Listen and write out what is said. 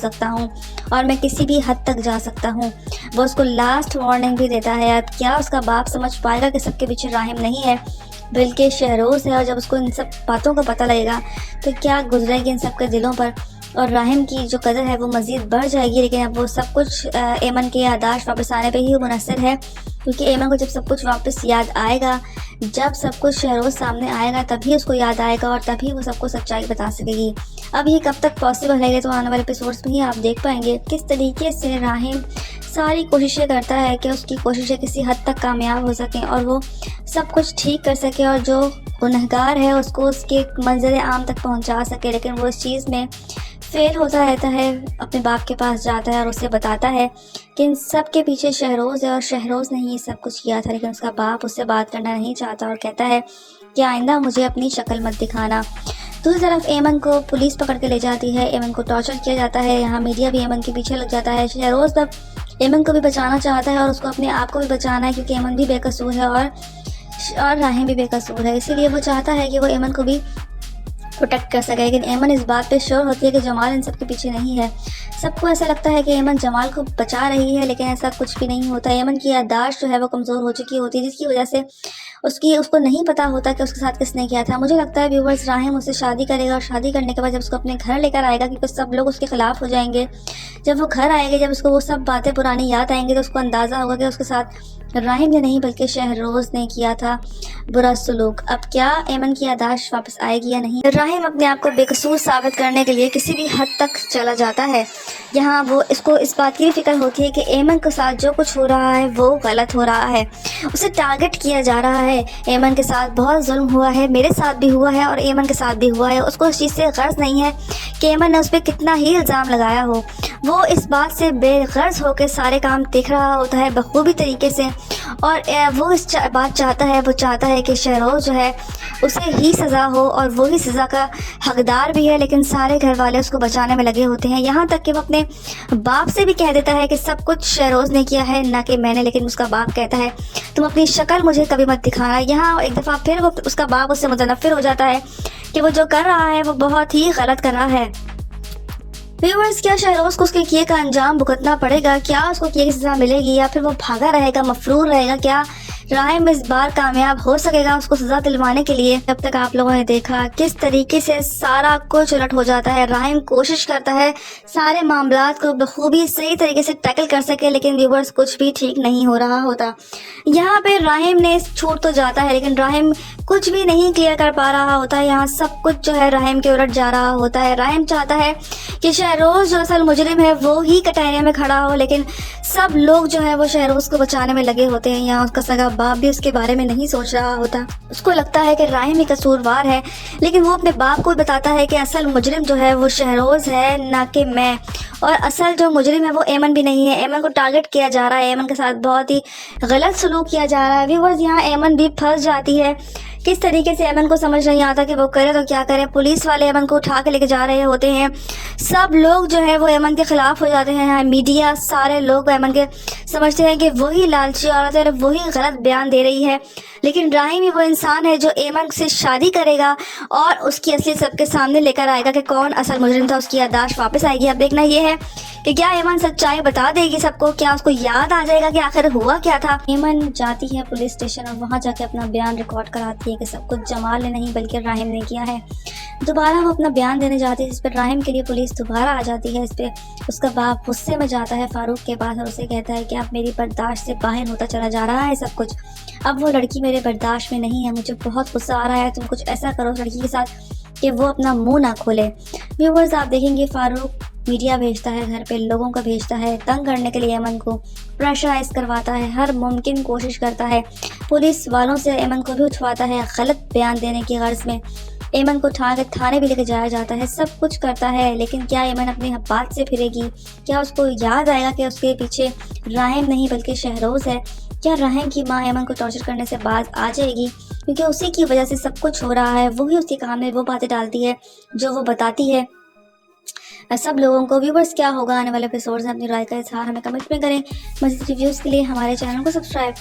सकता हूँ और मैं किसी भी हद तक जा सकता हूँ। वो उसको लास्ट वार्निंग भी देता है। अब क्या उसका बाप समझ पाएगा कि सबके पीछे राहिम नहीं है बल्कि शहरोज़ है, और जब उसको इन सब बातों का पता लगेगा तो क्या गुजरेगी इन सब के दिलों पर, और राहिम की जो कदर है वो मज़ीद बढ़ जाएगी। लेकिन अब वो सब कुछ ऐमन के याददाश्त वापस आने पे ही मुनहसर है, क्योंकि ऐमन को जब सब कुछ वापस याद आएगा, जब सब कुछ शहरोज़ सामने आएगा, तभी उसको याद आएगा और तभी वो सबको सच्चाई बता सकेगी। अब ये कब तक पॉसिबल है, तो आने वाले एपिसोड्स में ही आप देख पाएंगे किस तरीके से राहिम सारी कोशिशें करता है कि उसकी कोशिशें किसी हद तक कामयाब हो सकें और वो सब कुछ ठीक कर सके और जो गुनहगार है उसको उसके मंज़िल आम तक पहुंचा सके। लेकिन वो इस चीज़ में फेल होता रहता है। अपने बाप के पास जाता है और उसे बताता है कि इन सब के पीछे शहरोज़ है और शहरोज़ ने ही सब कुछ किया था। लेकिन उसका बाप उससे बात करना नहीं चाहता और कहता है कि आइंदा मुझे अपनी शक्ल मत दिखाना। दूसरी तरफ ऐमन को पुलिस पकड़ के ले जाती है। ऐमन को टॉर्चर किया जाता है। यहाँ मीडिया भी ऐमन के पीछे लग जाता है। शहरोज़ तब ऐमन को भी बचाना चाहता है और उसको अपने आप को भी बचाना है, क्योंकि ऐमन भी बेकसूर है और राहिम भी बेकसूर है। इसीलिए वो चाहता है कि वो ऐमन को भी प्रोटेक्ट कर सके। लेकिन ऐमन इस बात पे श्योर होती है कि जमाल इन सब के पीछे नहीं है। सबको ऐसा लगता है कि ऐमन जमाल को बचा रही है, लेकिन ऐसा कुछ भी नहीं होता। ऐमन की याददाश्त जो है वो कमज़ोर हो चुकी होती है, जिसकी वजह से उसको नहीं पता होता कि उसके साथ किसने किया था। मुझे लगता है व्यूवर्स, राहिम उससे शादी करेगा और शादी करने के बाद जब उसको अपने घर लेकर आएगा, क्योंकि सब लोग उसके खिलाफ हो जाएंगे, जब वो घर आएंगे, जब उसको वो सब बातें पुरानी याद आएंगी, तो उसको अंदाज़ा होगा कि उसके साथ राहिम ने नहीं बल्कि शहरोज़ ने किया था बुरा सलूक। अब क्या ऐमन की याददाश्त वापस आएगी या नहीं? राहिम अपने आप को बेकसूर साबित करने के लिए किसी भी हद तक चला जाता है। यहाँ वो इसको इस बात की फिक्र होती है कि ऐमन के साथ जो कुछ हो रहा है वो गलत हो रहा है, उसे टारगेट किया जा रहा है। ऐमन के साथ बहुत जुल्म हुआ है, मेरे साथ भी हुआ है और ऐमन के साथ भी हुआ है। उसको इस चीज़ से गर्ज नहीं है कि ऐमन ने उस पर कितना ही इल्ज़ाम लगाया हो। वो इस बात से बेगर्ज होकर सारे काम देख रहा होता है बखूबी तरीके से, और वो इस बात चाहता है, वो चाहता है कि शहरोज़ जो है उसे ही सज़ा हो और वो ही सज़ा का हकदार भी है। लेकिन सारे घर वाले उसको बचाने में लगे होते हैं, यहाँ तक कि वो अपने बाप से भी कह देता है कि सब कुछ शहरोज़ ने किया है, ना कि मैंने। लेकिन उसका बाप कहता है तुम अपनी शक्ल मुझे कभी मत दिखाना। यहाँ एक दफ़ा फिर वो उसका बाप उससे मुतनफ़िर हो जाता है कि वो जो कर रहा है वो बहुत ही गलत कर रहा है। व्यूअर्स, क्या शहरोज़ को उसके किए का अंजाम भुगतना पड़ेगा? क्या उसको किए की सज़ा मिलेगी या फिर वो भागा रहेगा, मफरूर रहेगा? क्या राहिम इस बार कामयाब हो सकेगा उसको सज़ा दिलवाने के लिए? जब तक आप लोगों ने देखा किस तरीके से सारा कुछ उलट हो जाता है। राहिम कोशिश करता है सारे मामलात को बखूबी सही तरीके से टैकल कर सके, लेकिन व्यूअर्स कुछ भी ठीक नहीं हो रहा होता। यहाँ पे राहिम ने छूट तो जाता है, लेकिन राहिम कुछ भी नहीं क्लियर कर पा रहा होता है। यहाँ सब कुछ जो है राहिम के उलट जा रहा होता है। राहिम चाहता है कि शहरोज़ जो असल मुजरिम है वो ही कटहरे में खड़ा हो, लेकिन सब लोग जो है वो शहरोज़ को बचाने में लगे होते हैं। यहाँ उसका सगा बाप भी उसके बारे में नहीं सोच रहा होता। उसको लगता है कि राहिम ही कसूरवार है, लेकिन वो अपने बाप को बताता है कि असल मुजरिम जो है वो शहरोज़ है, ना कि मैं। और असल जो मुजरिम है वो ऐमन भी नहीं है। ऐमन को टारगेट किया जा रहा है, ऐमन के साथ बहुत ही गलत सलूक किया जा रहा है। व्यूअर्स, यहाँ ऐमन भी फंस जाती है। किस तरीके से ऐमन को समझ नहीं आता कि वो करे तो क्या करे। पुलिस वाले ऐमन को उठा के लेके जा रहे होते हैं। सब लोग जो है वो ऐमन के खिलाफ हो जाते हैं। मीडिया सारे लोग ऐमन के समझते हैं कि वही लालची औरत है, वही गलत बयान दे रही है। लेकिन राहिम ही वो इंसान है जो ऐमन से शादी करेगा और उसकी असली सबके सामने लेकर आएगा कि कौन असल मुजरिम था। उसकी याददाश्त वापस आएगी। अब देखना ये है कि क्या ऐमन सच्चाई बता देगी सबको, क्या उसको याद आ जाएगा कि आखिर हुआ क्या था। ऐमन जाती है पुलिस स्टेशन और वहाँ जाके अपना बयान रिकॉर्ड कराती है कि सब कुछ जमाल ने नहीं बल्कि राहिम ने किया है। दोबारा वो अपना बयान देने जाती है, जिस पर राहिम के लिए पुलिस दोबारा आ जाती है। इस पर उसका बाप गुस्से में जाता है फारूक के पास और उसे कहता है कि अब मेरी बर्दाश्त से बाहर होता चला जा रहा है सब कुछ। अब वो लड़की मेरे बर्दाश्त में नहीं है, मुझे बहुत गुस्सा आ रहा है। तुम कुछ ऐसा करो उस लड़की के साथ कि वो अपना मुंह ना खोले। व्यूअर्स, आप देखेंगे फारूक मीडिया भेजता है, घर पे लोगों का भेजता है तंग करने के लिए। ऐमन को प्रेशराइज करवाता है, हर मुमकिन कोशिश करता है। पुलिस वालों से ऐमन को भी उठवाता है गलत बयान देने की गर्ज में। ऐमन को उठा के थाने भी लेके जाया जाता है, सब कुछ करता है। लेकिन क्या ऐमन अपनी बात से फिरेगी? क्या उसको याद आएगा कि उसके पीछे राहिम नहीं बल्कि शहरोज़ है? क्या राहिम की माँ ऐमन को टॉर्चर करने से बाज आ जाएगी? क्योंकि उसी की वजह से सब कुछ हो रहा है। वही उसके काम में वो बातें डालती है जो वो बताती है सब लोगों को। व्यूवर्स, क्या होगा आने वाले एपिसोड्स में? अपनी राय का इज़हार हमें कमेंट में करें। मज़ीद रिव्यूज़ के लिए हमारे चैनल को सब्सक्राइब